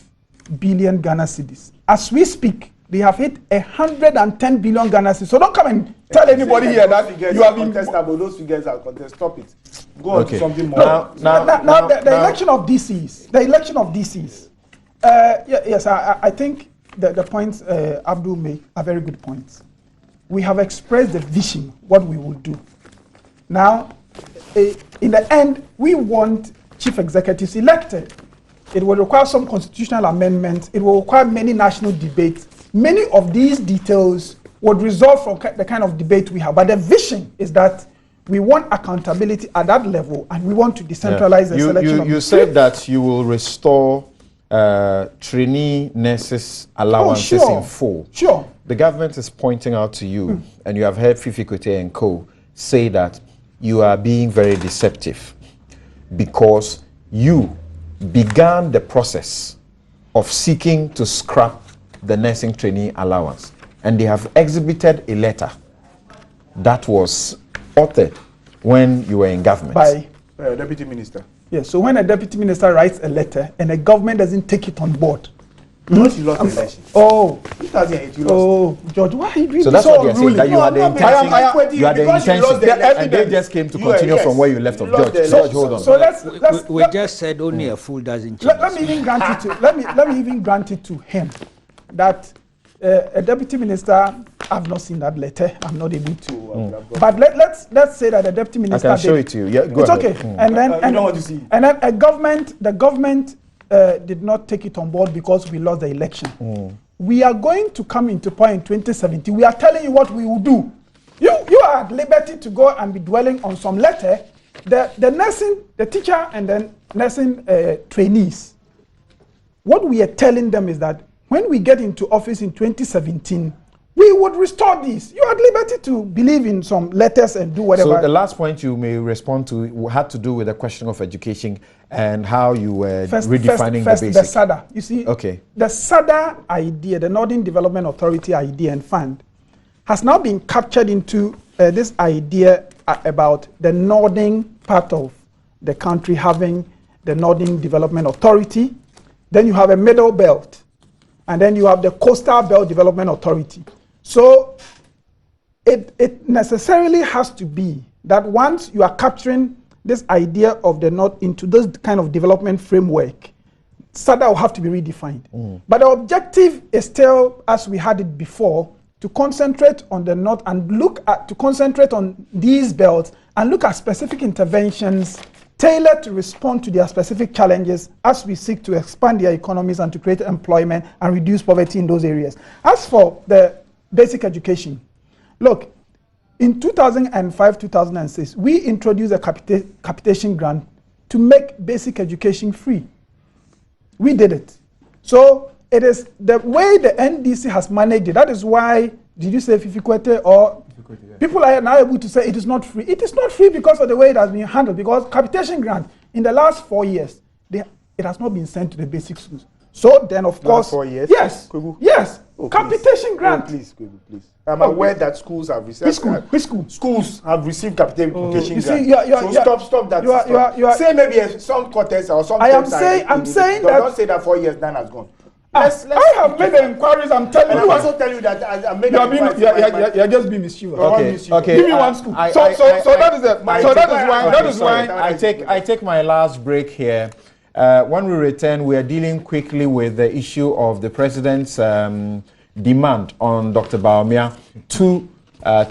[SPEAKER 2] billion Ghana cedis. As we speak, they have hit 110 billion Ghana cedis. So don't come and tell anybody here that you have been
[SPEAKER 3] contestable. Those figures are contestable. Stop it. Go on to something more.
[SPEAKER 2] Now, the election of DCs. The election of DCs. Yes, I think the points Abdul made are very good points. We have expressed the vision, what we will do. Now, in the end, we want chief executives elected. It will require some constitutional amendments. It will require many national debates. Many of these details would result from the kind of debate we have. But the vision is that We want accountability at that level, and we want to decentralize the selection of
[SPEAKER 1] You said that you will restore trainee nurses allowances in full.
[SPEAKER 2] Sure.
[SPEAKER 1] The government is pointing out to you, and you have heard Fifi Kote and co. say that you are being very deceptive because you began the process of seeking to scrap the nursing trainee allowance, and they have exhibited a letter that was authored when you were in government.
[SPEAKER 2] By
[SPEAKER 3] Deputy Minister.
[SPEAKER 2] yes. So when a deputy minister writes a letter and the government doesn't take it on board,
[SPEAKER 3] Because you lost the election.
[SPEAKER 2] oh,
[SPEAKER 3] 2008, you lost.
[SPEAKER 2] oh, George, why are you doing
[SPEAKER 1] So
[SPEAKER 2] this
[SPEAKER 1] that's what
[SPEAKER 2] all
[SPEAKER 1] they're saying,
[SPEAKER 2] ruling?
[SPEAKER 1] that you had the intention, you had the
[SPEAKER 3] because you
[SPEAKER 1] intention,
[SPEAKER 3] lost the
[SPEAKER 1] and they
[SPEAKER 3] evidence.
[SPEAKER 1] just came to
[SPEAKER 3] You were-
[SPEAKER 1] continue
[SPEAKER 3] yes,
[SPEAKER 1] from where you left off.
[SPEAKER 3] you lost
[SPEAKER 1] George,
[SPEAKER 3] the
[SPEAKER 1] George,
[SPEAKER 3] election.
[SPEAKER 1] hold on.
[SPEAKER 2] So let's
[SPEAKER 5] We just said only a fool doesn't change.
[SPEAKER 2] let me even grant it to let me even grant it to him that a deputy minister, I've not seen that letter. I'm not able to. But let's say that the deputy
[SPEAKER 1] I
[SPEAKER 2] minister
[SPEAKER 1] can show
[SPEAKER 2] did.
[SPEAKER 1] it to you. Yeah, go
[SPEAKER 2] It's
[SPEAKER 1] ahead.
[SPEAKER 2] okay. And then
[SPEAKER 3] you don't want to see.
[SPEAKER 2] and then the government did not take it on board because we lost the election. We are going to come into power in 2017. We are telling you what we will do. You are at liberty to go and be dwelling on some letter. The nursing, the teacher, and then nursing trainees. What we are telling them is that when we get into office in 2017, we would restore this. You are at liberty to believe in some letters and do whatever.
[SPEAKER 1] So the last point you may respond to had to do with the question of education and how you were redefining
[SPEAKER 2] first
[SPEAKER 1] the
[SPEAKER 2] the
[SPEAKER 1] basic.
[SPEAKER 2] SADA. You see,
[SPEAKER 1] Okay.
[SPEAKER 2] the SADA idea, the Northern Development Authority idea and fund, has now been captured into this idea about the northern part of the country having the Northern Development Authority. Then you have a middle belt, and then you have the Coastal Belt Development Authority. So it necessarily has to be that once you are capturing this idea of the North into this kind of development framework, SADA will have to be redefined. But the objective is still, as we had it before, to concentrate on the North and to concentrate on these belts and look at specific interventions tailored to respond to their specific challenges as we seek to expand their economies and to create employment and reduce poverty in those areas. As for the basic education, look, in 2005-2006, we introduced a capitation grant to make basic education free. We did it. So it is the way the NDC has managed it. That is why, did you say Fifi Kwete or people are now able to say it is not free. It is not free because of the way it has been handled. Because capitation grant in the last 4 years, it has not been sent to the basic schools. So then, of course,
[SPEAKER 3] 4 years?
[SPEAKER 2] Yes,
[SPEAKER 3] Kugu?
[SPEAKER 2] yes,
[SPEAKER 3] Oh,
[SPEAKER 2] capitation
[SPEAKER 3] please.
[SPEAKER 2] grant.
[SPEAKER 3] Oh, please, Kugu, please. I'm aware that schools have received.
[SPEAKER 2] Which school? Which school?
[SPEAKER 3] Schools have received capitation
[SPEAKER 2] You see,
[SPEAKER 3] grant. Stop that.
[SPEAKER 2] you are-
[SPEAKER 3] say maybe some quarters or some.
[SPEAKER 2] I am
[SPEAKER 3] things are
[SPEAKER 2] saying-
[SPEAKER 3] in
[SPEAKER 2] I'm
[SPEAKER 3] it.
[SPEAKER 2] saying
[SPEAKER 3] Don't-
[SPEAKER 2] that-
[SPEAKER 3] Don't say that 4 years then has gone.
[SPEAKER 2] I have made the inquiries. I'm telling
[SPEAKER 3] And
[SPEAKER 2] you.
[SPEAKER 3] I'm also telling you that I made
[SPEAKER 2] You are
[SPEAKER 3] the
[SPEAKER 2] being,
[SPEAKER 3] inquiries.
[SPEAKER 2] you're just being mischievous.
[SPEAKER 1] Okay.
[SPEAKER 2] Give me one school. So that is why.
[SPEAKER 1] I take my last break here. When we return, we are dealing quickly with the issue of the president's demand on Dr. Bawumia to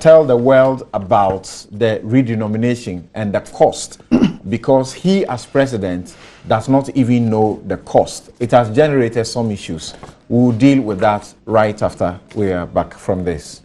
[SPEAKER 1] tell the world about the redenomination and the cost, because he, as president, does not even know the cost. It has generated some issues. We will deal with that right after we are back from this.